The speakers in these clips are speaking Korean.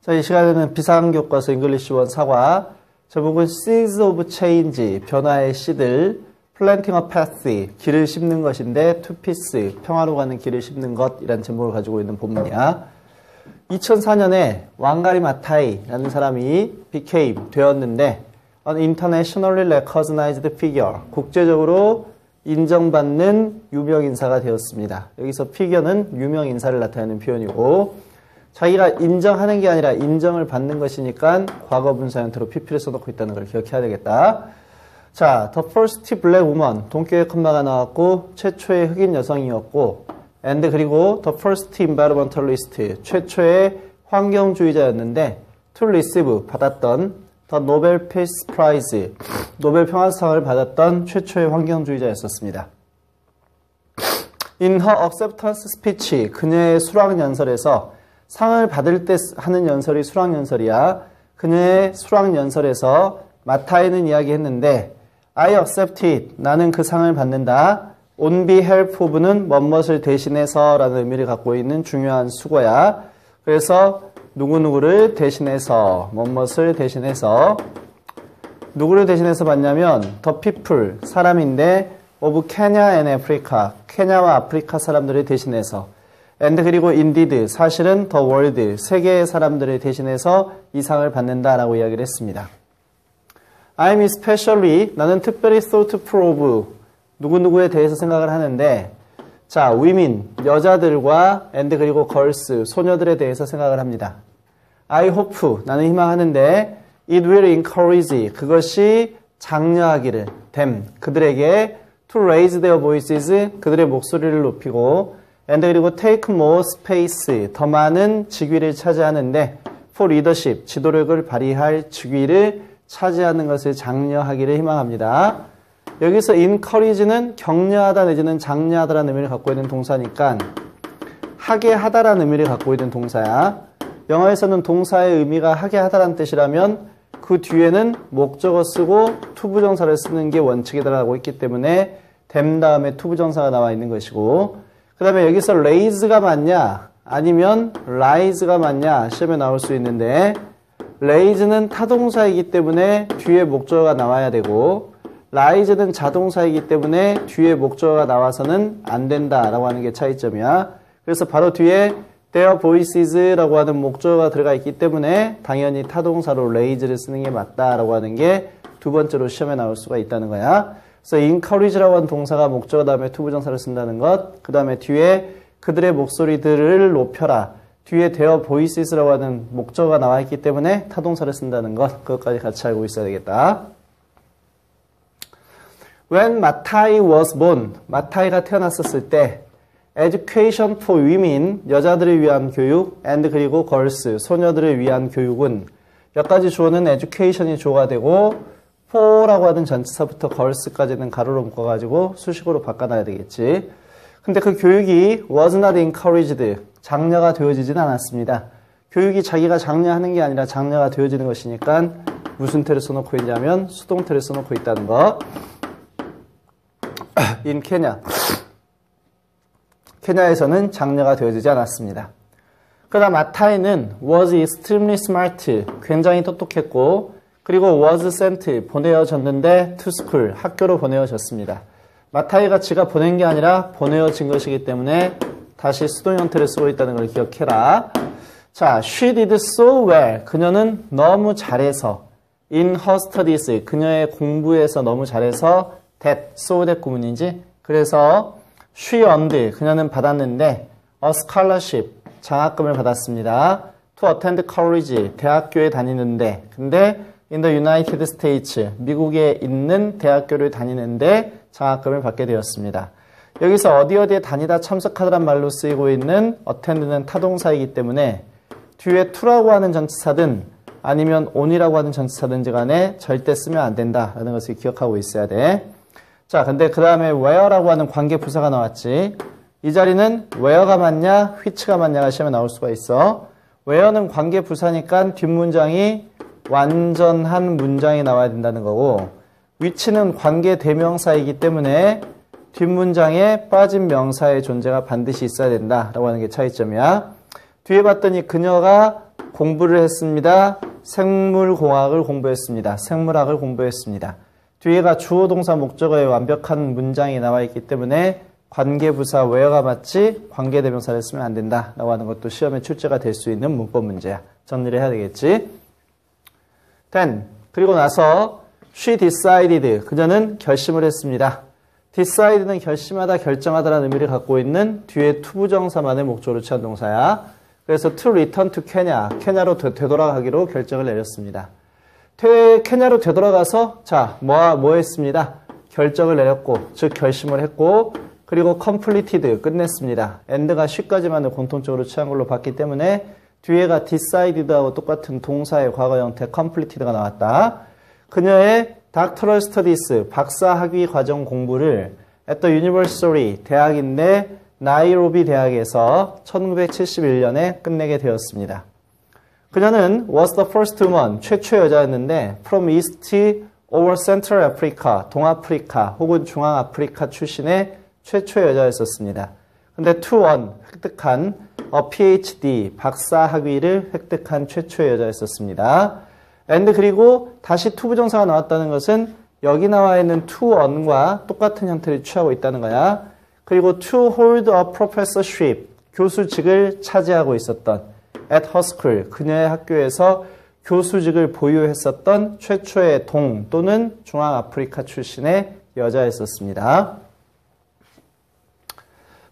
자, 이 시간에는 비상교과서 잉글리시 1 사과, 제목은 Seeds of Change, 변화의 씨들, Planting a Path, 길을 심는 것인데, To Peace, 평화로 가는 길을 심는 것이라는 제목을 가지고 있는 본문이야. 2004년에 왕가리 마타이라는 사람이 became, 되었는데, an internationally recognized figure, 국제적으로 인정받는 유명인사가 되었습니다. 여기서 figure는 유명인사를 나타내는 표현이고, 자기가 인정하는 게 아니라 인정을 받는 것이니까 과거 분사 형태로 pp를 써놓고 있다는 걸 기억해야 되겠다. 자, the first black woman, 동격의 컴마가 나왔고 최초의 흑인 여성이었고 and 그리고 the first environmentalist, 최초의 환경주의자였는데 to receive, 받았던 the Nobel Peace Prize, 노벨 평화상을 받았던 최초의 환경주의자였었습니다. In her acceptance speech, 그녀의 수락연설에서 상을 받을 때 하는 연설이 수락연설이야. 그녀의 수락연설에서 마타이는 이야기했는데 I accept it, 나는 그 상을 받는다. On behalf of는 뭐뭇을 대신해서 라는 의미를 갖고 있는 중요한 수거야. 그래서 누구누구를 대신해서, 뭐뭇을 대신해서, 누구를 대신해서 받냐면 the people, 사람인데 of Kenya and Africa, 케냐와 아프리카 사람들을 대신해서, and 그리고 indeed, 사실은 the world, 세계의 사람들을 대신해서 이 상을 받는다라고 이야기를 했습니다. I'm especially, 나는 특별히 thoughtful of, 누구누구에 대해서 생각을 하는데, 자, women, 여자들과 and 그리고 girls, 소녀들에 대해서 생각을 합니다. I hope, 나는 희망하는데, it will encourage, 그것이 장려하기를, them, 그들에게 to raise their voices, 그들의 목소리를 높이고, and 그리고 take more space, 더 많은 직위를 차지하는데 for leadership, 지도력을 발휘할 직위를 차지하는 것을 장려하기를 희망합니다. 여기서 encourage는 격려하다 내지는 장려하다라는 의미를 갖고 있는 동사니까 하게 하다라는 의미를 갖고 있는 동사야. 영어에서는 동사의 의미가 하게 하다라는 뜻이라면 그 뒤에는 목적어 쓰고 투부정사를 쓰는 게 원칙이다라고 했기 때문에 them 다음에 투부정사가 나와 있는 것이고, 그 다음에 여기서 raise가 맞냐 아니면 rise가 맞냐 시험에 나올 수 있는데 raise는 타동사이기 때문에 뒤에 목적어가 나와야 되고 rise는 자동사이기 때문에 뒤에 목적어가 나와서는 안 된다라고 하는 게 차이점이야. 그래서 바로 뒤에 their voices라고 하는 목적어가 들어가 있기 때문에 당연히 타동사로 raise를 쓰는 게 맞다라고 하는 게 두 번째로 시험에 나올 수가 있다는 거야. 그래서 encourage라고 하는 동사가 목적어 다음에 투부정사를 쓴다는 것, 그 다음에 뒤에 그들의 목소리들을 높여라, 뒤에 their voices라고 하는 목적어가 나와 있기 때문에 타동사를 쓴다는 것, 그것까지 같이 알고 있어야 되겠다. When 마타이 was born, 마타이가 태어났었을 때 education for women, 여자들을 위한 교육, and 그리고 girls, 소녀들을 위한 교육은 몇 가지 주어는 education이 주어가 되고 for라고 하는 전치사부터 girls까지는 가로로 묶어가지고 수식어로 바꿔놔야 되겠지. 근데 그 교육이 was not encouraged, 장려가 되어지진 않았습니다. 교육이 자기가 장려하는 게 아니라 장려가 되어지는 것이니까 무슨 태를 써놓고 있냐면 수동태를 써놓고 있다는 거. in Kenya, 케냐에서는 장려가 되어지지 않았습니다. 그러나 마타이는 was extremely smart, 굉장히 똑똑했고, 그리고 was sent, 보내어졌는데 to school, 학교로 보내어졌습니다. 마타이가 지가 보낸 게 아니라 보내어진 것이기 때문에 다시 수동 형태를 쓰고 있다는 걸 기억해라. 자, she did so well, 그녀는 너무 잘해서, in her studies, 그녀의 공부에서 너무 잘해서, that, so that 구문이지. 그래서 she earned, 그녀는 받았는데 a scholarship, 장학금을 받았습니다. to attend college, 대학교에 다니는데, 근데 in the United States, 미국에 있는 대학교를 다니는데 장학금을 받게 되었습니다. 여기서 어디에 다니다 참석하다란 말로 쓰이고 있는 attend는 타동사이기 때문에 뒤에 to라고 하는 전치사든 아니면 on이라고 하는 전치사든지 간에 절대 쓰면 안 된다라는 것을 기억하고 있어야 돼. 자, 근데 그 다음에 where라고 하는 관계 부사가 나왔지. 이 자리는 where가 맞냐, which가 맞냐가 시험에 나올 수가 있어. where는 관계 부사니까 뒷문장이 완전한 문장이 나와야 된다는 거고, which는 관계 대명사이기 때문에 뒷문장에 빠진 명사의 존재가 반드시 있어야 된다라고 하는 게 차이점이야. 뒤에 봤더니 그녀가 공부를 했습니다. 생물공학을 공부했습니다. 생물학을 공부했습니다. 뒤에가 주어 동사 목적어의 완벽한 문장이 나와 있기 때문에 관계부사 where가 맞지 관계대명사를 쓰면 안 된다 라고 하는 것도 시험에 출제가 될 수 있는 문법 문제야. 정리를 해야 되겠지. then 그리고 나서 she decided 그녀는 결심을 했습니다. decid는 결심하다 결정하다라는 의미를 갖고 있는 뒤에 투부정사만의 목적으로 취한 동사야. 그래서 to return to Kenya 케냐로 되돌아가기로 결정을 내렸습니다. 케냐로 되돌아가서 자 뭐 했습니다. 결정을 내렸고 즉 결심을 했고 그리고 completed 끝냈습니다. and가 she까지만을 공통적으로 취한 걸로 봤기 때문에 뒤에가 decided하고 똑같은 동사의 과거 형태 completed가 나왔다. 그녀의 doctoral studies 박사학위 과정 공부를 at the university 대학인데 나이로비 대학에서 1971년에 끝내게 되었습니다. 그녀는 was the first woman 최초 여자였는데 from East or Central Africa 동아프리카 혹은 중앙아프리카 출신의 최초 여자였었습니다. 근데 to one 획득한 a PhD 박사 학위를 획득한 최초의 여자였었습니다. and 그리고 다시 to 부정사가 나왔다는 것은 여기 나와 있는 to one과 똑같은 형태를 취하고 있다는 거야. 그리고 to hold a professorship 교수직을 차지하고 있었던 at her school 그녀의 학교에서 교수직을 보유했었던 최초의 동 또는 중앙아프리카 출신의 여자였었습니다.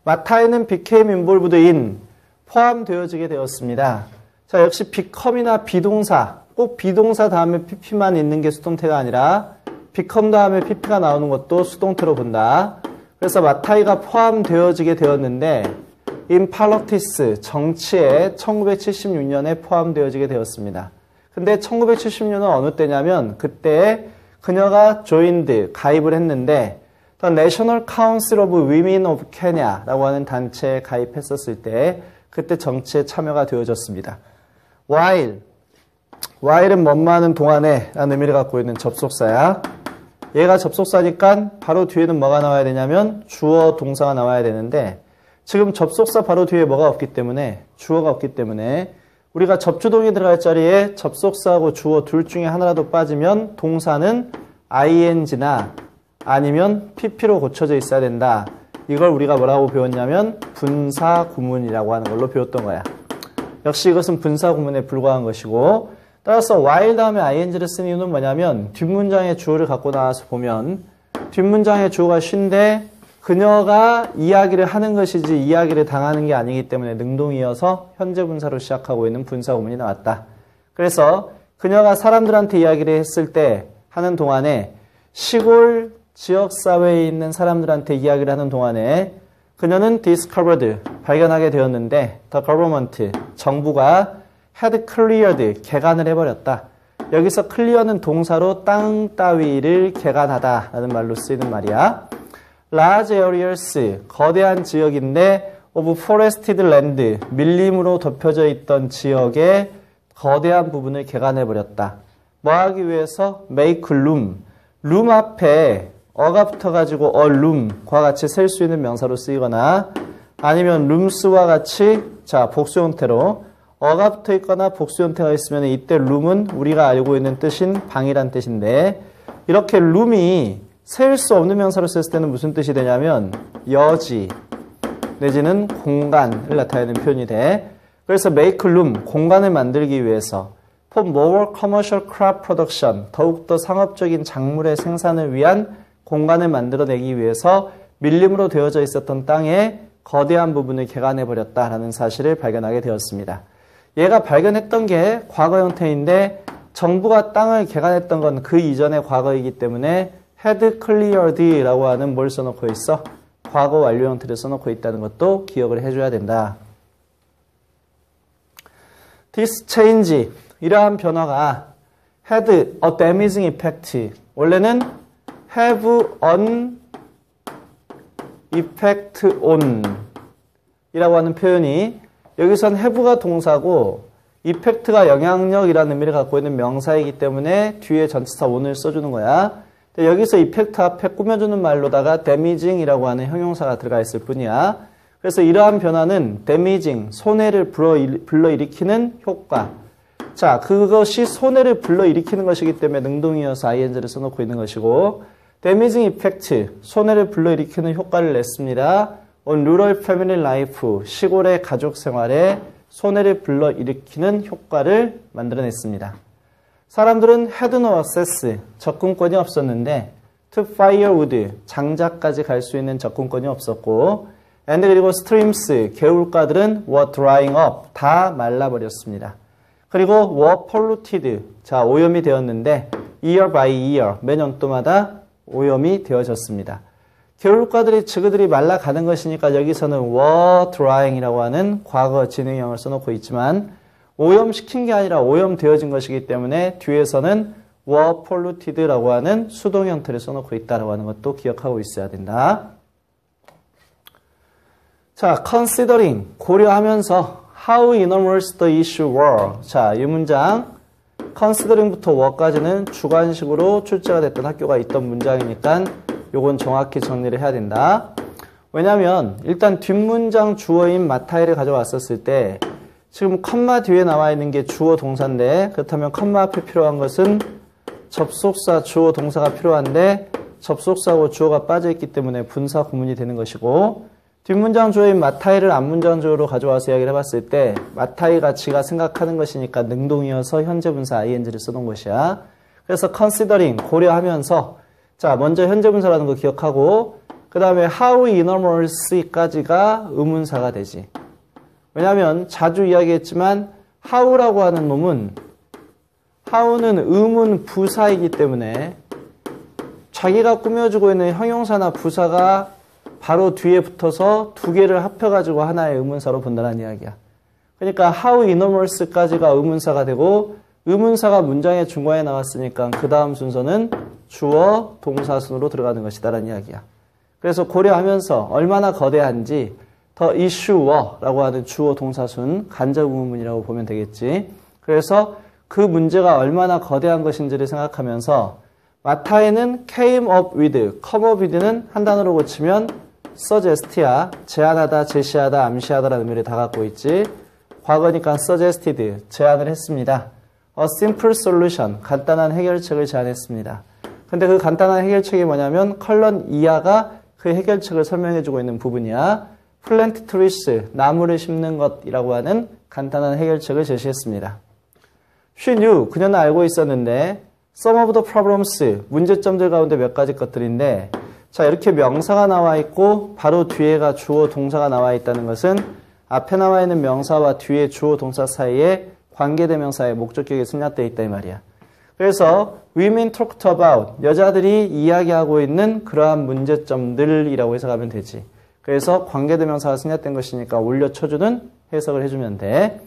마타에는 became involved in 포함되어지게 되었습니다. 자, 역시 become이나 비동사 꼭 비동사 다음에 pp만 있는 게 수동태가 아니라 become 다음에 pp가 나오는 것도 수동태로 본다. 그래서 마타이가 포함되어지게 되었는데 in politics 정치에 1976년에 포함되어지게 되었습니다. 근데 1970년은 어느 때냐면 그때 그녀가 joined 가입을 했는데 The National Council of Women of Kenya라고 하는 단체에 가입했었을 때 그때 정치에 참여가 되어졌습니다. while은 뭐뭐하는 동안에 라는 의미를 갖고 있는 접속사야. 얘가 접속사니까 바로 뒤에는 뭐가 나와야 되냐면 주어 동사가 나와야 되는데 지금 접속사 바로 뒤에 뭐가 없기 때문에 주어가 없기 때문에 우리가 접주동이 들어갈 자리에 접속사하고 주어 둘 중에 하나라도 빠지면 동사는 ing나 아니면 pp로 고쳐져 있어야 된다. 이걸 우리가 뭐라고 배웠냐면 분사구문이라고 하는 걸로 배웠던 거야. 역시 이것은 분사구문에 불과한 것이고 따라서 while 다음에 ing를 쓴 이유는 뭐냐면 뒷문장의 주어를 갖고 나와서 보면 뒷문장의 주어가 쉰데 그녀가 이야기를 하는 것이지 이야기를 당하는 게 아니기 때문에 능동이어서 현재 분사로 시작하고 있는 분사구문이 나왔다. 그래서 그녀가 사람들한테 이야기를 했을 때 하는 동안에 시골 지역사회에 있는 사람들한테 이야기를 하는 동안에 그녀는 discovered, 발견하게 되었는데 the government, 정부가 had cleared, 개간을 해버렸다. 여기서 clear는 동사로 땅 따위를 개간하다 라는 말로 쓰이는 말이야. large areas, 거대한 지역인데 of forested land, 밀림으로 덮여져 있던 지역의 거대한 부분을 개간해버렸다. 뭐 하기 위해서? make room, room 앞에 어가 붙어가지고 a room과 같이 셀 수 있는 명사로 쓰이거나 아니면 rooms와 같이 자 복수 형태로 어가 붙어 있거나 복수 형태가 있으면 이때 room은 우리가 알고 있는 뜻인 방이란 뜻인데 이렇게 room이 셀 수 없는 명사로 썼을 때는 무슨 뜻이 되냐면 여지 내지는 공간을 나타내는 표현이 돼. 그래서 make room, 공간을 만들기 위해서 for more commercial crop production, 더욱더 상업적인 작물의 생산을 위한 공간을 만들어내기 위해서 밀림으로 되어져 있었던 땅의 거대한 부분을 개간해버렸다라는 사실을 발견하게 되었습니다. 얘가 발견했던 게 과거 형태인데 정부가 땅을 개간했던 건 그 이전의 과거이기 때문에 had cleared라고 하는 뭘 써놓고 있어? 과거 완료 형태를 써놓고 있다는 것도 기억을 해줘야 된다. This change, 이러한 변화가 had a damaging effect. 원래는 have an effect on 이라고 하는 표현이 여기선 have가 동사고 effect가 영향력이라는 의미를 갖고 있는 명사이기 때문에 뒤에 전치사 on을 써주는 거야. 여기서 effect 앞에 꾸며주는 말로다가 damaging이라고 하는 형용사가 들어가 있을 뿐이야. 그래서 이러한 변화는 damaging, 손해를 불러일으키는 효과, 자, 그것이 손해를 불러일으키는 것이기 때문에 능동이어서 ing를 써놓고 있는 것이고, damaging effect, 손해를 불러일으키는 효과를 냈습니다. on rural family life, 시골의 가족 생활에 손해를 불러일으키는 효과를 만들어냈습니다. 사람들은 had no access, 접근권이 없었는데 to firewood, 장작까지 갈 수 있는 접근권이 없었고 and 그리고 streams, 개울가들은 were drying up, 다 말라버렸습니다. 그리고 were polluted, 자 오염이 되었는데 year by year, 매년도마다 오염이 되어졌습니다. 개울가들이 지그들이 말라가는 것이니까 여기서는 were drying이라고 하는 과거 진행형을 써놓고 있지만 오염시킨 게 아니라 오염되어진 것이기 때문에 뒤에서는 were polluted라고 하는 수동 형태를 써놓고 있다라고 하는 것도 기억하고 있어야 된다. 자, considering, 고려하면서 how enormous the issue were. 자, 이 문장 considering부터 were까지는 주관식으로 출제가 됐던 학교가 있던 문장이니까 요건 정확히 정리를 해야 된다. 왜냐하면 일단 뒷문장 주어인 마타이를 가져왔었을 때 지금 컴마 뒤에 나와 있는 게 주어 동사인데 그렇다면 컴마 앞에 필요한 것은 접속사 주어 동사가 필요한데 접속사하고 주어가 빠져있기 때문에 분사 구문이 되는 것이고 뒷문장 주어인 마타이를 앞문장 주어로 가져와서 이야기를 해봤을 때 마타이가 지가 생각하는 것이니까 능동이어서 현재 분사 ing를 써놓은 것이야. 그래서 considering, 고려하면서 자 먼저 현재 분사라는 거 기억하고 그 다음에 how enormous까지가 의문사가 되지. 왜냐하면 자주 이야기했지만 how라고 하는 놈은 how는 의문 부사이기 때문에 자기가 꾸며주고 있는 형용사나 부사가 바로 뒤에 붙어서 두 개를 합해가지고 하나의 의문사로 본다는 이야기야. 그러니까 how enormous까지가 의문사가 되고 의문사가 문장의 중간에 나왔으니까 그 다음 순서는 주어 동사순으로 들어가는 것이다라는 이야기야. 그래서 고려하면서 얼마나 거대한지 the issue were라고 하는 주어 동사순 간접 의문문이라고 보면 되겠지. 그래서 그 문제가 얼마나 거대한 것인지를 생각하면서 마타에는 came up with, come up with는 한 단어로 고치면 suggest야, 제안하다, 제시하다, 암시하다라는 의미를 다 갖고 있지. 과거니까 suggested, 제안을 했습니다. A simple solution, 간단한 해결책을 제안했습니다. 근데 그 간단한 해결책이 뭐냐면 컬런 이하가 그 해결책을 설명해주고 있는 부분이야. plant trees, 나무를 심는 것이라고 하는 간단한 해결책을 제시했습니다. She knew, 그녀는 알고 있었는데 some of the problems, 문제점들 가운데 몇 가지 것들인데 자 이렇게 명사가 나와 있고 바로 뒤에가 주어 동사가 나와 있다는 것은 앞에 나와 있는 명사와 뒤에 주어 동사 사이에 관계대명사의 목적격이 생략되어 있다 이 말이야. 그래서 women talked about, 여자들이 이야기하고 있는 그러한 문제점들이라고 해석하면 되지. 그래서 관계대명사가 생략된 것이니까 올려쳐주는 해석을 해주면 돼.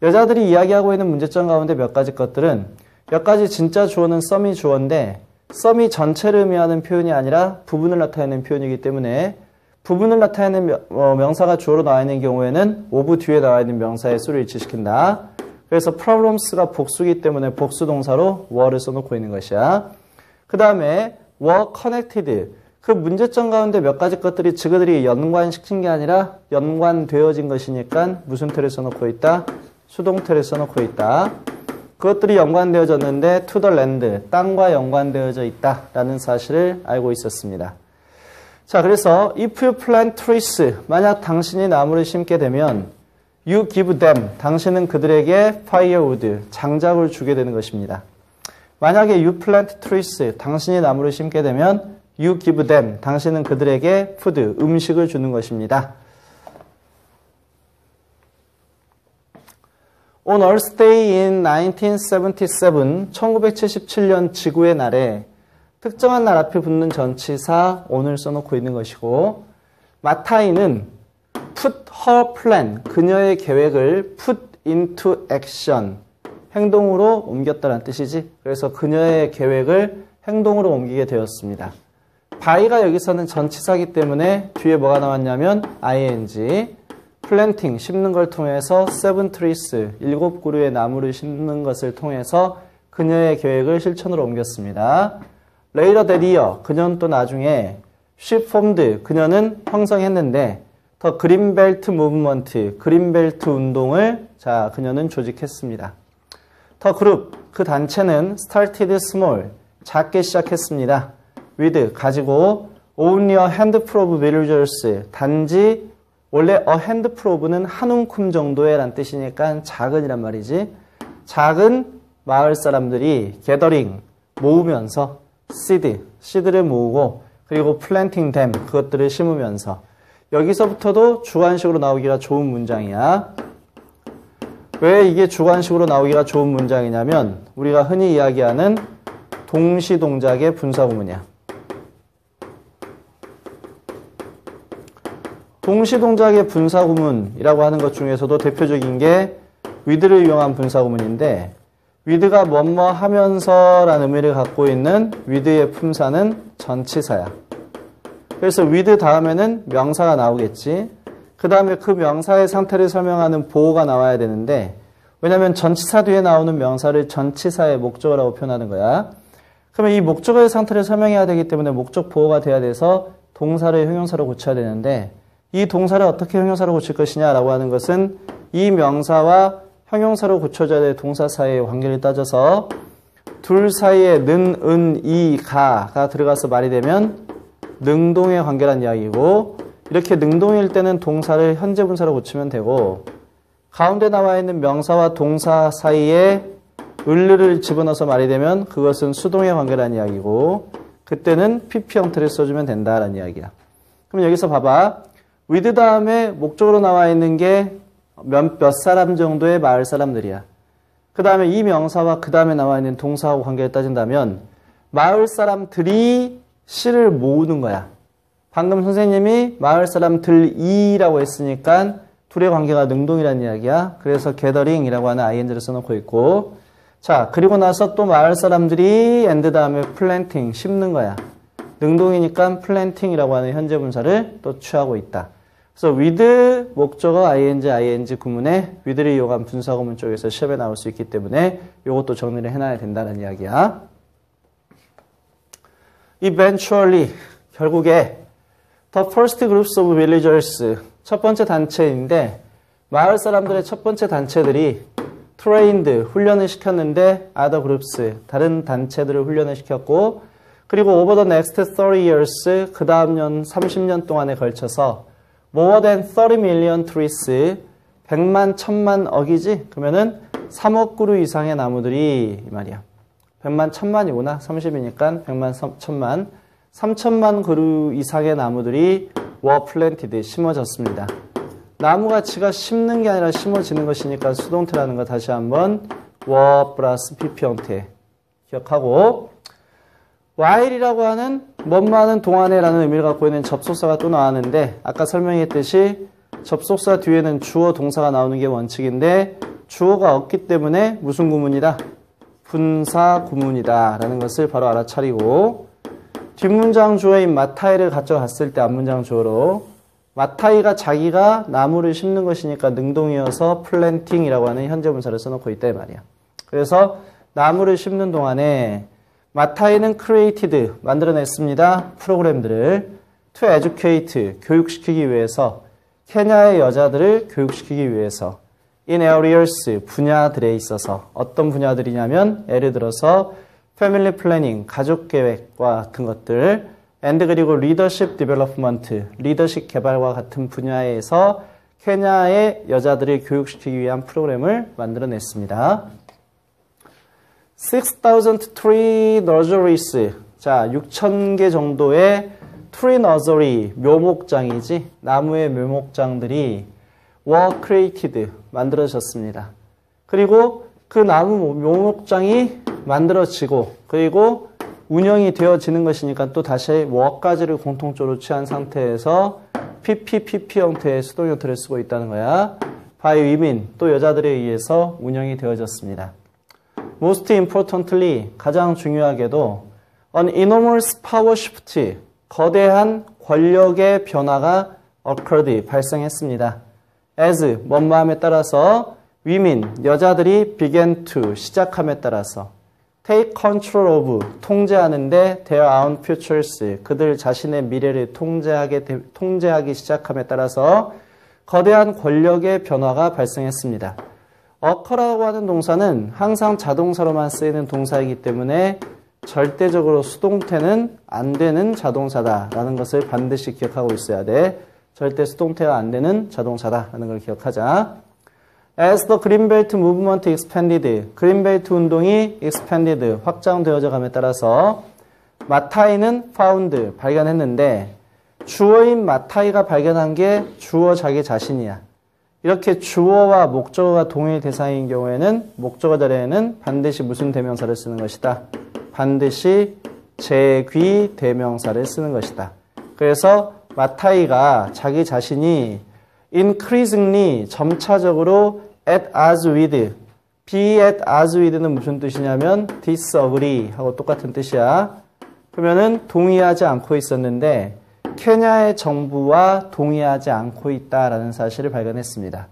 여자들이 이야기하고 있는 문제점 가운데 몇 가지 것들은 몇 가지 진짜 주어는 some이 주어인데 some이 전체를 의미하는 표현이 아니라 부분을 나타내는 표현이기 때문에 부분을 나타내는 명사가 주어로 나와 있는 경우에는 of 뒤에 나와 있는 명사의 수를 일치시킨다. 그래서 problems가 복수이기 때문에 복수 동사로 were를 써놓고 있는 것이야. 그 다음에 were connected, 그 문제점 가운데 몇 가지 것들이 지그들이 연관시킨 게 아니라 연관되어진 것이니까 무슨 태를 써놓고 있다? 수동태를 써놓고 있다. 그것들이 연관되어졌는데 to the land, 땅과 연관되어져 있다라는 사실을 알고 있었습니다. 자, 그래서 if you plant trees, 만약 당신이 나무를 심게 되면 you give them, 당신은 그들에게 firewood, 장작을 주게 되는 것입니다. 만약에 you plant trees, 당신이 나무를 심게 되면 you give them, 당신은 그들에게 food, 음식을 주는 것입니다. On Earth Day in 1977, 1977년 지구의 날에 특정한 날 앞에 붙는 전치사 on을 써놓고 있는 것이고 마타이는 put her plan, 그녀의 계획을 put into action, 행동으로 옮겼다는 뜻이지. 그래서 그녀의 계획을 행동으로 옮기게 되었습니다. by가 여기서는 전치사이기 때문에 뒤에 뭐가 나왔냐면 ing, planting, 심는 걸 통해서 7 trees, 7그루의 나무를 심는 것을 통해서 그녀의 계획을 실천으로 옮겼습니다. Later that year, 그녀는 또 나중에 she formed, 그녀는 형성했는데 더 그린벨트 무브먼트, 그린벨트 운동을 그녀는 조직했습니다. The group, 그 단체는 started small, 작게 시작했습니다. with, 가지고 only a handful of villagers, 단지 원래 a handful of는 한 움큼 정도의 란 뜻이니까 작은이란 말이지. 작은 마을 사람들이 gathering, 모으면서 seed를 모으고 그리고 planting them, 그것들을 심으면서. 여기서부터도 주관식으로 나오기가 좋은 문장이야. 왜 이게 주관식으로 나오기가 좋은 문장이냐면 우리가 흔히 이야기하는 동시동작의 분사구문이야. 동시동작의 분사구문이라고 하는 것 중에서도 대표적인 게 with를 이용한 분사구문인데 with가 뭐뭐 하면서 라는 의미를 갖고 있는 with의 품사는 전치사야. 그래서 with 다음에는 명사가 나오겠지. 그 다음에 그 명사의 상태를 설명하는 보어가 나와야 되는데 왜냐하면 전치사 뒤에 나오는 명사를 전치사의 목적어라고 표현하는 거야. 그러면 이 목적어의 상태를 설명해야 되기 때문에 목적 보어가 돼야 돼서 동사를 형용사로 고쳐야 되는데 이 동사를 어떻게 형용사로 고칠 것이냐라고 하는 것은 이 명사와 형용사로 고쳐져야 될 동사 사이의 관계를 따져서 둘 사이에 는, 은, 이, 가가 들어가서 말이 되면 능동의 관계란 이야기고 이렇게 능동일 때는 동사를 현재 분사로 고치면 되고 가운데 나와 있는 명사와 동사 사이에 을를 집어넣어서 말이 되면 그것은 수동의 관계란 이야기고 그때는 PP 형태를 써주면 된다라는 이야기야. 그럼 여기서 봐봐. with 다음에 목적으로 나와 있는 게 몇 사람 정도의 마을 사람들이야. 그 다음에 이 명사와 그 다음에 나와 있는 동사하고 관계를 따진다면 마을 사람들이 씨를 모으는 거야. 방금 선생님이 마을 사람들이라고 했으니까 둘의 관계가 능동이라는 이야기야. 그래서 gathering이라고 하는 ing를 써놓고 있고 자 그리고 나서 또 마을 사람들이 and 다음에 planting, 심는 거야. 능동이니까 planting이라고 하는 현재 분사를 또 취하고 있다. 그래서 with 목적어 ing 구문에 with를 이용한 분사구문 쪽에서 시험에 나올 수 있기 때문에 이것도 정리를 해놔야 된다는 이야기야. Eventually, 결국에 the first groups of villagers, 첫 번째 단체인데 마을 사람들의 첫 번째 단체들이 trained, 훈련을 시켰는데 other groups, 다른 단체들을 훈련을 시켰고 그리고 over the next 30 years, 그 다음 년 30년 동안에 걸쳐서 more than 30 million trees, 100만, 1000만 억이지? 그러면은 3억 그루 이상의 나무들이 이 말이야. 100만, 1000만이구나. 30이니까 100만, 1000만. 3000만 그루 이상의 나무들이 were planted, 심어졌습니다. 나무 가치가 심는 게 아니라 심어지는 것이니까 수동태라는 거 다시 한번 were 플러스 PP 형태 기억하고 while이라고 하는 뭐뭐하는 동안에라는 의미를 갖고 있는 접속사가 또 나왔는데 아까 설명했듯이 접속사 뒤에는 주어 동사가 나오는 게 원칙인데 주어가 없기 때문에 무슨 구문이다? 분사 구문이다 라는 것을 바로 알아차리고 뒷문장 주어인 마타이를 가져갔을 때 앞문장 주어로 마타이가 자기가 나무를 심는 것이니까 능동이어서 플랜팅이라고 하는 현재 분사를 써놓고 있다 이 말이야. 그래서 나무를 심는 동안에 마타이는 created, 만들어냈습니다. 프로그램들을 to educate, 교육시키기 위해서 케냐의 여자들을 교육시키기 위해서 in areas, 분야들에 있어서 어떤 분야들이냐면 예를 들어서 family planning, 가족계획과 같은 것들 and 그리고 leadership development, 리더십 개발과 같은 분야에서 케냐의 여자들을 교육시키기 위한 프로그램을 만들어냈습니다. 6,000 tree nurseries. 자, 6,000개 정도의 tree nursery, 묘목장이지. 나무의 묘목장들이 were created, 만들어졌습니다. 그리고 그 나무 묘목장이 만들어지고, 그리고 운영이 되어지는 것이니까 또 다시 were까지를 공통적으로 취한 상태에서 PP 형태의 수동 형태를 쓰고 있다는 거야. by women, 또 여자들에 의해서 운영이 되어졌습니다. Most importantly, 가장 중요하게도 an enormous power shift, 거대한 권력의 변화가 occurred, 발생했습니다. As, 뭐뭐함에 따라서 women, 여자들이 began to, 시작함에 따라서 take control of, 통제하는데 their own futures, 그들 자신의 미래를 통제하기 시작함에 따라서 거대한 권력의 변화가 발생했습니다. occur라고 하는 동사는 항상 자동사로만 쓰이는 동사이기 때문에 절대적으로 수동태는 안 되는 자동사다라는 것을 반드시 기억하고 있어야 돼. 절대 수동태가 안 되는 자동사다라는 걸 기억하자. As the Greenbelt movement expanded, 그린벨트 운동이 expanded, 확장되어져 감에 따라서 마타이는 found, 발견했는데 주어인 마타이가 발견한 게 주어 자기 자신이야. 이렇게 주어와 목적어가 동일 대상인 경우에는 목적어 자리에는 반드시 무슨 대명사를 쓰는 것이다? 반드시 제귀 대명사를 쓰는 것이다. 그래서 마타이가 자기 자신이 increasingly 점차적으로 at odds with, be at odds with는 무슨 뜻이냐면 disagree 하고 똑같은 뜻이야. 그러면은 동의하지 않고 있었는데 케냐의 정부와 동의하지 않고 있다라는 사실을 발견했습니다.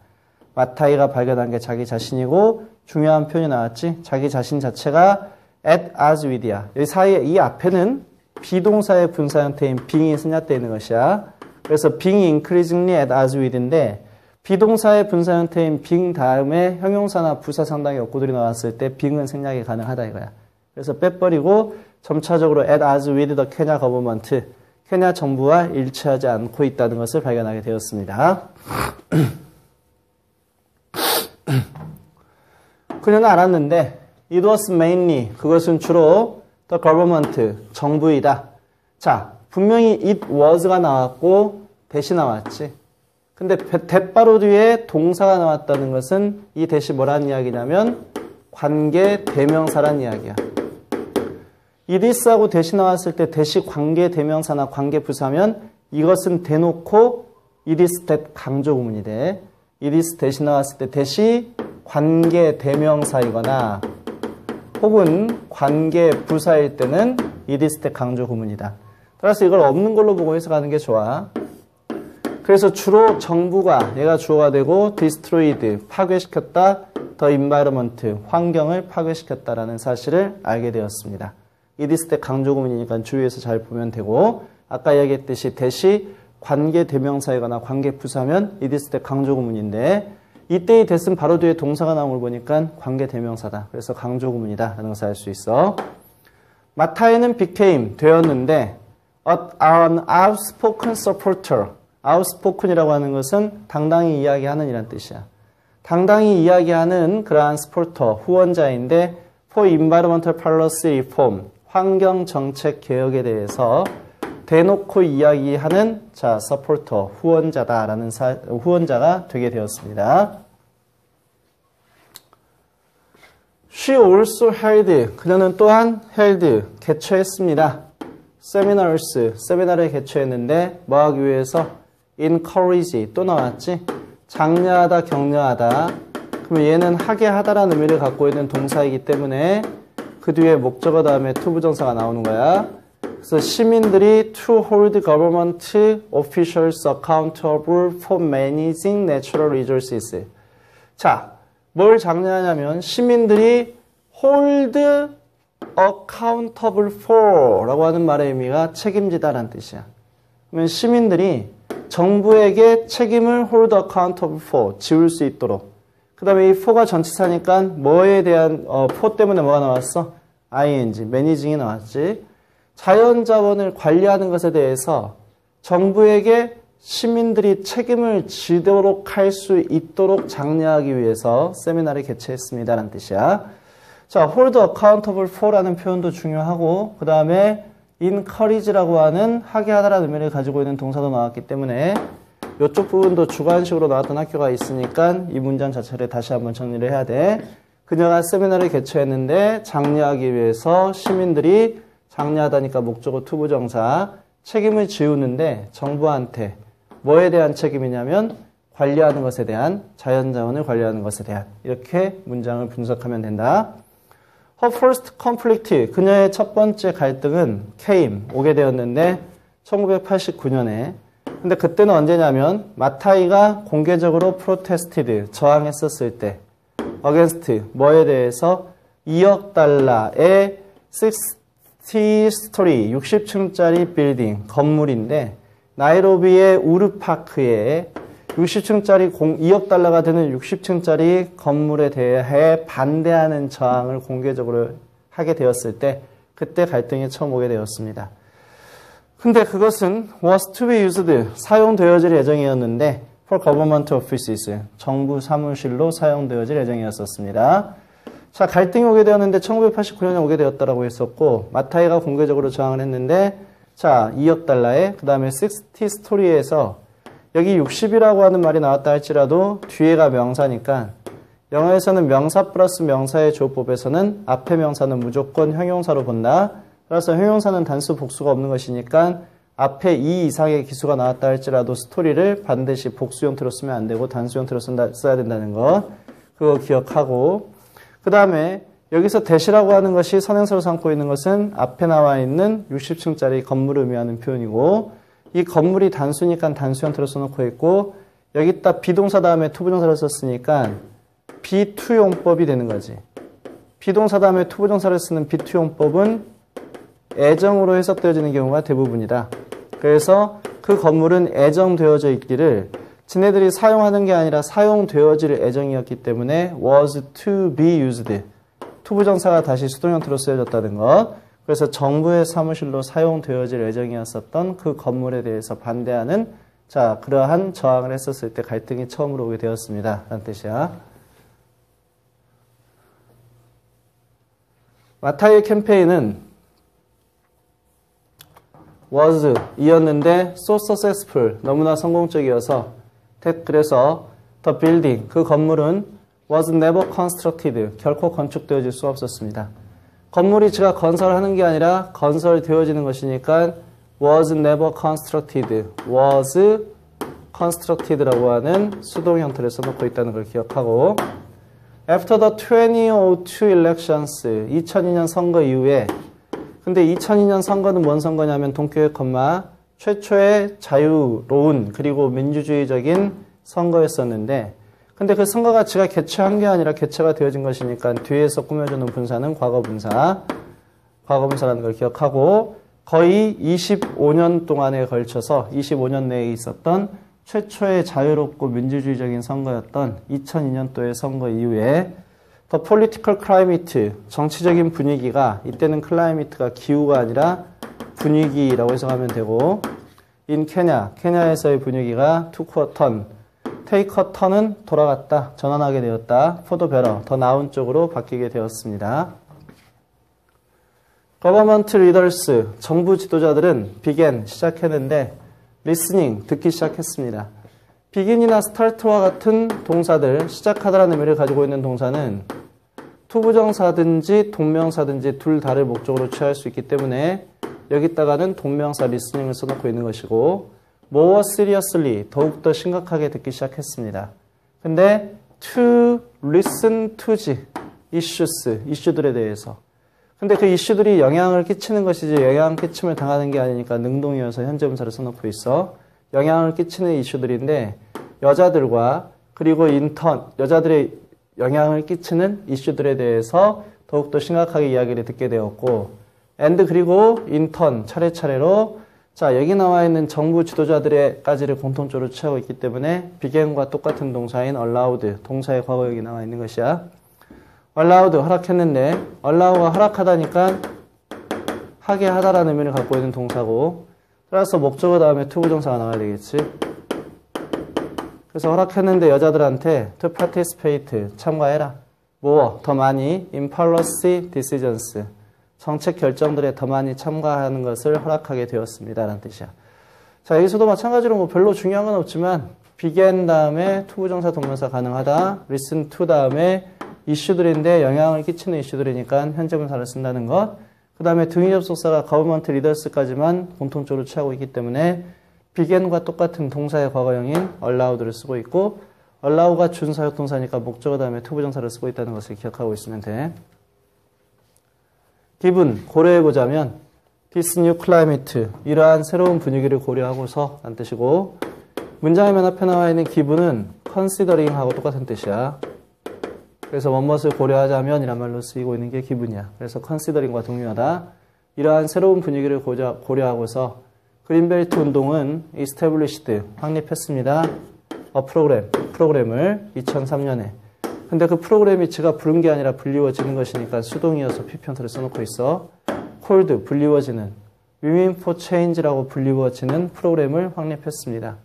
마타이가 발견한 게 자기 자신이고 중요한 표현이 나왔지. 자기 자신 자체가 at odds with야. 이 사이에 이 앞에는 비동사의 분사 형태인 being이 생략되어 있는 것이야. 그래서 being increasingly at odds with인데 비동사의 분사 형태인 being 다음에 형용사나 부사 상당히 어구들이 나왔을 때 being은 생략이 가능하다 이거야. 그래서 빼버리고 점차적으로 at odds with the Kenya government, 케냐 정부와 일치하지 않고 있다는 것을 발견하게 되었습니다. 그녀는 알았는데 it was mainly, 그것은 주로 the government, 정부이다. 자, 분명히 it was가 나왔고 대시 나왔지. 근데 대바로 뒤에 동사가 나왔다는 것은 이 대시 뭐라는 이야기냐면 관계 대명사란 이야기야. it is하고 대시 나왔을 때 대시 관계 대명사나 관계 부사면 이것은 대놓고 it is that 강조 구문이 돼. it is 대시 나왔을 때 대시 관계 대명사이거나 혹은 관계 부사일 때는 it is that 강조 구문이다. 따라서 이걸 없는 걸로 보고 해석하는 게 좋아. 그래서 주로 정부가 얘가 주어가 되고 destroyed, 파괴시켰다, the environment, 환경을 파괴시켰다라는 사실을 알게 되었습니다. it is that 강조 구문이니까 주의해서 잘 보면 되고 아까 이야기했듯이 대시 관계 대명사이거나 관계 부사면 it is that 강조 구문인데 이때의 that은 바로 뒤에 동사가 나온 걸 보니까 관계 대명사다. 그래서 강조 구문이다 라는 것을 알 수 있어. 마타이는 became, 되었는데 an outspoken supporter, outspoken이라고 하는 것은 당당히 이야기하는 이란 뜻이야. 당당히 이야기하는 그러한 스포터, 후원자인데 for environmental policy reform, 환경 정책 개혁에 대해서 대놓고 이야기하는 자, 서포터, 후원자다라는 후원자가 되게 되었습니다. She also held, 그녀는 또한 held, 개최했습니다. seminars, 세미나를 개최했는데 뭐 하기 위해서? encourage, 또 나왔지? 장려하다, 격려하다. 그러면 얘는 하게 하다라는 의미를 갖고 있는 동사이기 때문에 그 뒤에 목적어 다음에 to 부정사가 나오는 거야. 그래서 시민들이 to hold government officials accountable for managing natural resources. 자, 뭘 장려하냐면 시민들이 hold accountable for 라고 하는 말의 의미가 책임지다라는 뜻이야. 그러면 시민들이 정부에게 책임을 hold accountable for, 지울 수 있도록. 그 다음에 이 for가 전치사니까 뭐에 대한 for 때문에 뭐가 나왔어? ing, managing이 나왔지. 자연자원을 관리하는 것에 대해서 정부에게 시민들이 책임을 지도록 할 수 있도록 장려하기 위해서 세미나를 개최했습니다라는 뜻이야. 자, hold accountable for라는 표현도 중요하고 그 다음에 encourage라고 하는 하게 하다라는 의미를 가지고 있는 동사도 나왔기 때문에 이쪽 부분도 주관식으로 나왔던 학교가 있으니까 이 문장 자체를 다시 한번 정리를 해야 돼. 그녀가 세미나를 개최했는데 장려하기 위해서 시민들이 장려하다니까 목적어 투부정사 책임을 지우는데 정부한테 뭐에 대한 책임이냐면 관리하는 것에 대한 자연자원을 관리하는 것에 대한 이렇게 문장을 분석하면 된다. Her first conflict, 그녀의 첫 번째 갈등은 came, 오게 되었는데 1989년에 근데 그때는 언제냐면 마타이가 공개적으로 protested, 저항했었을 때 against, 뭐에 대해서 2억 달러의 60스토리, 60층짜리 빌딩, 건물인데 나이로비의 우르파크에 60층짜리 2억 달러가 되는 60층짜리 건물에 대해 반대하는 저항을 공개적으로 하게 되었을 때 그때 갈등이 처음 오게 되었습니다. 근데 그것은 was to be used, 사용되어질 예정이었는데 for government offices, 정부 사무실로 사용되어질 예정이었었습니다. 자, 갈등이 오게 되었는데 1989년에 오게 되었다라고 했었고 마타이가 공개적으로 저항을 했는데 자, 2억 달러에 그 다음에 60 스토리에서 여기 60이라고 하는 말이 나왔다 할지라도 뒤에가 명사니까 영어에서는 명사 플러스 명사의 조법에서는 앞에 명사는 무조건 형용사로 본다. 따라서 형용사는 단수 복수가 없는 것이니까 앞에 2 이상의 기수가 나왔다 할지라도 스토리를 반드시 복수 형태로 쓰면 안 되고 단수 형태로 써야 된다는 것. 그거 기억하고 그 다음에 여기서 대시라고 하는 것이 선행사로 삼고 있는 것은 앞에 나와 있는 60층짜리 건물을 의미하는 표현이고 이 건물이 단수니까 단수 형태로 써놓고 있고 여기다 비동사 다음에 투부정사를 썼으니까 비투용법이 되는 거지. 비동사 다음에 투부정사를 쓰는 비투용법은 애정으로 해석되어지는 경우가 대부분이다. 그래서 그 건물은 애정되어져 있기를 지네들이 사용하는 게 아니라 사용되어질 애정이었기 때문에 was to be used. 투부정사가 다시 수동 형태로 쓰여졌다는 것. 그래서 정부의 사무실로 사용되어질 예정이었었던 그 건물에 대해서 반대하는 자 그러한 저항을 했었을 때 갈등이 처음으로 오게 되었습니다. 라는 뜻이야. 마타이의 캠페인은 was 이었는데 so successful 너무나 성공적이어서 그래서 the building 그 건물은 was never constructed 결코 건축되어질 수 없었습니다. 건물이 제가 건설하는 게 아니라 건설되어지는 것이니까 was never constructed, was constructed라고 하는 수동 형태를 써놓고 있다는 걸 기억하고 After the 2002 elections, 2002년 선거 이후에 근데 2002년 선거는 뭔 선거냐면 동교회 최초의 자유로운 그리고 민주주의적인 선거였었는데 근데 그 선거가 제가 개최한 게 아니라 개최가 되어진 것이니까 뒤에서 꾸며주는 분사는 과거분사라는 걸 기억하고 거의 25년 동안에 걸쳐서 25년 내에 있었던 최초의 자유롭고 민주주의적인 선거였던 2002년도의 선거 이후에 The political climate, 정치적인 분위기가 이때는 클라이미트가 기후가 아니라 분위기라고 해석하면 되고 in 케냐에서의 분위기가 took a turn, take a turn은 돌아갔다, 전환하게 되었다, for the better, 더 나은 쪽으로 바뀌게 되었습니다. Government leaders, 정부 지도자들은 began, 시작했는데 listening, 듣기 시작했습니다. begin이나 start와 같은 동사들, 시작하다라는 의미를 가지고 있는 동사는 투부정사든지 동명사든지 둘 다를 목적으로 취할 수 있기 때문에 여기다가는 동명사 listening을 써놓고 있는 것이고 more seriously, 더욱더 심각하게 듣기 시작했습니다. 근데 to listen to the issues, 이슈들에 대해서 근데 그 이슈들이 영향을 끼치는 것이지 영향 끼침을 당하는 게 아니니까 능동이어서 현재분사를 써놓고 있어. 영향을 끼치는 이슈들인데 여자들과 그리고 여자들의 영향을 끼치는 이슈들에 대해서 더욱더 심각하게 이야기를 듣게 되었고 and 그리고 인턴 차례차례로 자 여기 나와 있는 정부 지도자들의까지를 공통적으로 취하고 있기 때문에 began과 똑같은 동사인 allowed 동사의 과거역이 나와 있는 것이야. allowed 허락했는데 allow가 허락하다니까 하게 하다라는 의미를 갖고 있는 동사고 따라서 목적어 다음에 투부정사가 나와야 되겠지. 그래서 허락했는데 여자들한테 to participate 참가해라. more 더 많이 in policy decisions 정책 결정들에 더 많이 참가하는 것을 허락하게 되었습니다. 라는 뜻이야. 자 여기서도 마찬가지로 뭐 별로 중요한 건 없지만 began 다음에 투부정사 동명사 가능하다. listen to 다음에 이슈들인데 영향을 끼치는 이슈들이니까 현재분사를 쓴다는 것. 그 다음에 등위 접속사가 government leaders까지만 공통적으로 취하고 있기 때문에 began과 똑같은 동사의 과거형인 allowed를 쓰고 있고 allow가 준사역 동사니까 목적어 다음에 투부정사를 쓰고 있다는 것을 기억하고 있으면 돼. 기분, 고려해보자면 this new climate, 이러한 새로운 분위기를 고려하고서 라는 뜻이고 문장의 맨 앞에 나와 있는 기분은 considering하고 똑같은 뜻이야. 그래서 무엇을 고려하자면 이란 말로 쓰이고 있는 게 기분이야. 그래서 considering과 동일하다. 이러한 새로운 분위기를 고려하고서 그린벨트 운동은 established, 확립했습니다. 프로그램을 2003년에. 근데 그 프로그램이 지가 부른 게 아니라 불리워지는 것이니까 수동이어서 피편터를 써놓고 있어. called, 불리워지는. Women for Change라고 불리워지는 프로그램을 확립했습니다.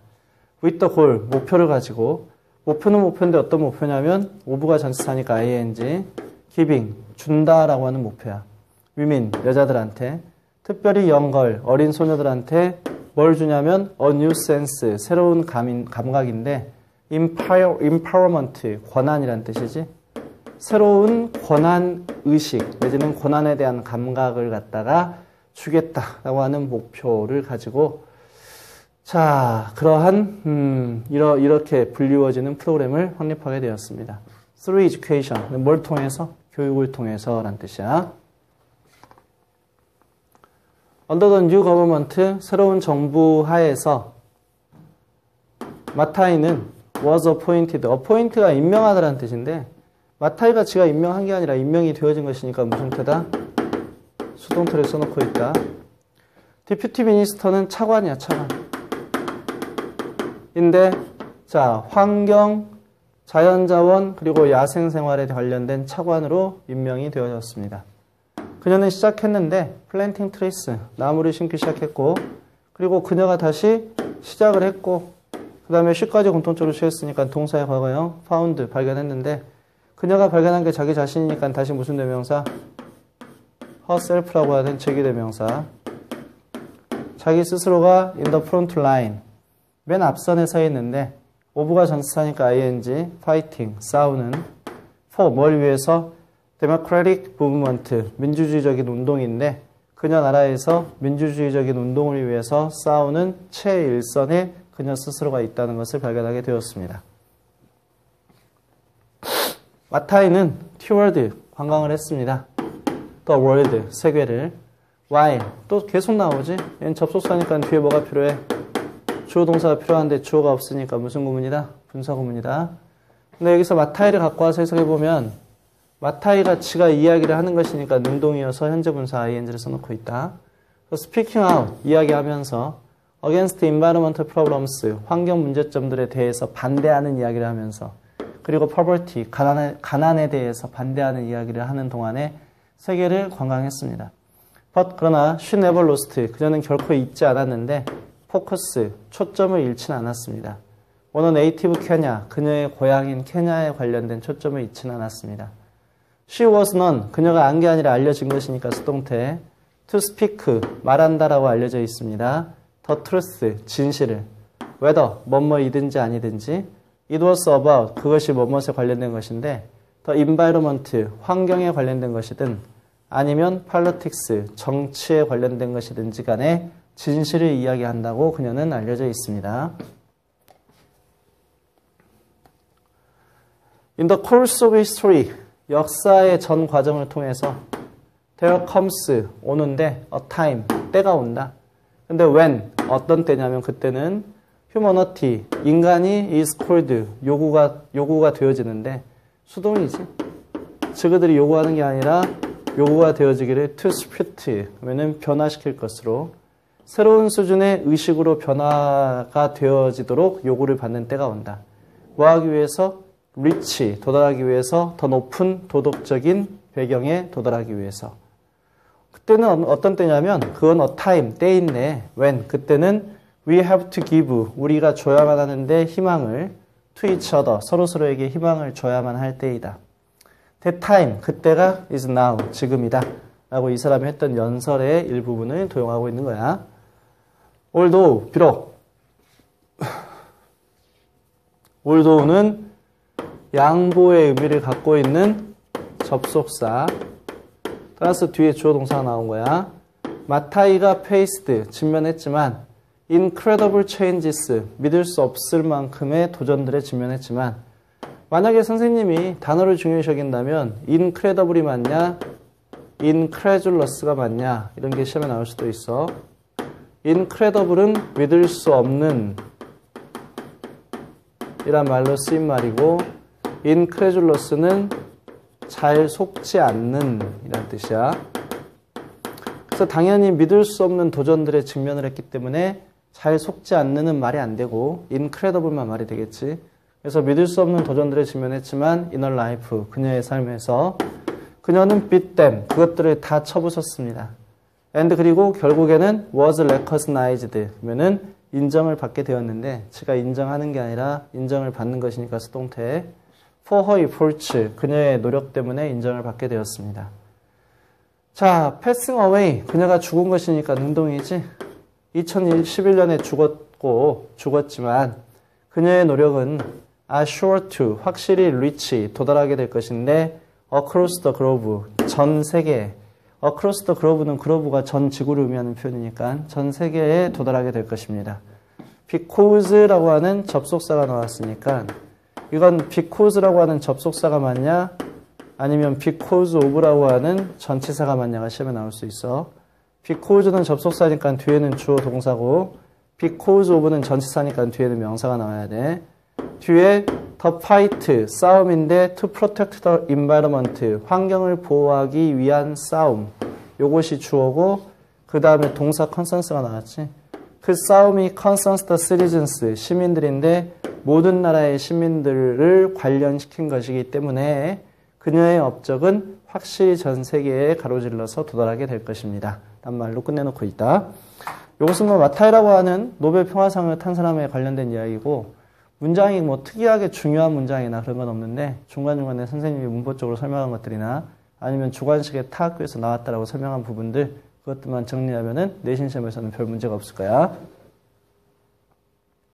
with the goal, 목표를 가지고. 목표는 목표인데 어떤 목표냐면 오브가 전치사니까 ing, giving, 준다라고 하는 목표야. women, 여자들한테. 특별히 영걸, 어린 소녀들한테 뭘 주냐면 a new sense, 새로운 감각인데 empowerment, 권한이란 뜻이지. 새로운 권한 의식 내지는 권한에 대한 감각을 갖다가 주겠다라고 하는 목표를 가지고 자 그러한 이렇게 불리워지는 프로그램을 확립하게 되었습니다. Through education, 뭘 통해서? 교육을 통해서라는 뜻이야. Under the new government, 새로운 정부 하에서 마타이는 was appointed. appoint가 임명하다라는 뜻인데 마타이가 지가 임명한 게 아니라 임명이 되어진 것이니까 무슨 태다? 수동태를 써놓고 있다. deputy minister는 차관이야, 차관. 인데 자 환경, 자연자원 그리고 야생생활에 관련된 차관으로 임명이 되어졌습니다. 그녀는 시작했는데 플랜팅 트리스, 나무를 심기 시작했고 그리고 그녀가 다시 시작을 했고 그 다음에 she까지 공통적으로 취했으니까 동사의 과거형 found 발견했는데 그녀가 발견한 게 자기 자신이니까 다시 무슨 대명사? herself라고 하는 제기대명사. 자기 스스로가 in the front line, 맨 앞선에 서 있는데 오브가 전치사니까 ing, fighting, 싸우는. for, 뭘 위해서? democratic movement, 민주주의적인 운동인데 그녀 나라에서 민주주의적인 운동을 위해서 싸우는 최일선에 그녀 스스로가 있다는 것을 발견하게 되었습니다. 마타이는 toward, 관광을 했습니다. the world, 세계를. while, 또 계속 나오지? 얘는 접속사니까 뒤에 뭐가 필요해? 주어 동사가 필요한데 주어가 없으니까 무슨 구문이다? 분사 구문이다. 근데 여기서 마타이를 갖고 와서 해석해보면 마타이가 지가 이야기를 하는 것이니까 능동이어서 현재 분사 ing를 써놓고 있다. speaking out, 이야기하면서 against environmental problems, 환경 문제점들에 대해서 반대하는 이야기를 하면서 그리고 poverty, 가난에 대해서 반대하는 이야기를 하는 동안에 세계를 관광했습니다. But 그러나 she never lost, 그녀는 결코 잊지 않았는데 focus, 초점을 잃지는 않았습니다. 원어 네이티브 케냐, 그녀의 고향인 케냐에 관련된 초점을 잃지는 않았습니다. She was known, 그녀가 안 게 아니라 알려진 것이니까 수동태. To speak, 말한다라고 알려져 있습니다. The truth, 진실을. Whether, 뭐뭐이든지 아니든지. It was about, 그것이 뭐뭐에 관련된 것인데 The environment, 환경에 관련된 것이든 아니면 politics, 정치에 관련된 것이든지 간에 진실을 이야기한다고 그녀는 알려져 있습니다. In the course of history, 역사의 전 과정을 통해서 there comes, 오는데 a time, 때가 온다. 근데 when, 어떤 때냐면 그때는 humanity, 인간이 is called, 요구가 되어지는데 수동이지. 그들이 요구하는 게 아니라 요구가 되어지기를 to spirit, 그러면 변화시킬 것으로 새로운 수준의 의식으로 변화가 되어지도록 요구를 받는 때가 온다. 뭐 하기 위해서? reach, 도달하기 위해서 더 높은 도덕적인 배경에 도달하기 위해서. 그때는 어떤 때냐면 그건 a time, 때인데 when, 그때는 we have to give, 우리가 줘야만 하는데 희망을 to each other, 서로서로에게 희망을 줘야만 할 때이다. That time, 그때가 is now, 지금이다 라고 이 사람이 했던 연설의 일부분을 도용하고 있는 거야. although, 비록 although는 양보의 의미를 갖고 있는 접속사. 따라서 뒤에 주어 동사가 나온 거야. 마타이가 faced, 직면했지만 incredible changes, 믿을 수 없을 만큼의 도전들에 직면했지만 만약에 선생님이 단어를 중요시 여긴다면 incredible이 맞냐? incredulous가 맞냐? 이런 게 시험에 나올 수도 있어. incredible은 믿을 수 없는 이란 말로 쓰인 말이고 incredulous는 잘 속지 않는 이란 뜻이야. 그래서 당연히 믿을 수 없는 도전들에 직면을 했기 때문에 잘 속지 않는 말이 안 되고 incredible만 말이 되겠지. 그래서 믿을 수 없는 도전들에 직면했지만 in her life, 그녀의 삶에서 그녀는 beat them, 그것들을 다 쳐부쉈습니다. and 그리고 결국에는 was recognized, 그러면은 인정을 받게 되었는데 지가 인정하는 게 아니라 인정을 받는 것이니까 수동태. for her efforts, 그녀의 노력 때문에 인정을 받게 되었습니다. 자, passing away, 그녀가 죽은 것이니까 능동이지. 2011년에 죽었지만 그녀의 노력은 are sure to, 확실히 reach, 도달하게 될 것인데 across the globe, 전 세계. across the globe는 globe가 전 지구를 의미하는 표현이니까 전 세계에 도달하게 될 것입니다. because라고 하는 접속사가 나왔으니까 이건 because라고 하는 접속사가 맞냐 아니면 because of라고 하는 전치사가 맞냐가 시험에 나올 수 있어. because는 접속사니까 뒤에는 주어 동사고 because of는 전치사니까 뒤에는 명사가 나와야 돼. 뒤에 the fight, 싸움인데 to protect the environment, 환경을 보호하기 위한 싸움. 요것이 주어고 그 다음에 동사 concerns가 나왔지. 그 싸움이 concerns the citizens, 시민들인데 모든 나라의 시민들을 관련시킨 것이기 때문에 그녀의 업적은 확실히 전 세계에 가로질러서 도달하게 될 것입니다. 란 말로 끝내놓고 있다. 이것은 뭐 마타이라고 하는 노벨 평화상을 탄 사람에 관련된 이야기고 문장이 뭐 특이하게 중요한 문장이나 그런 건 없는데 중간중간에 선생님이 문법적으로 설명한 것들이나 아니면 주관식의 타학교에서 나왔다라고 설명한 부분들 그것들만 정리하면은 내신 시험에서는 별 문제가 없을 거야.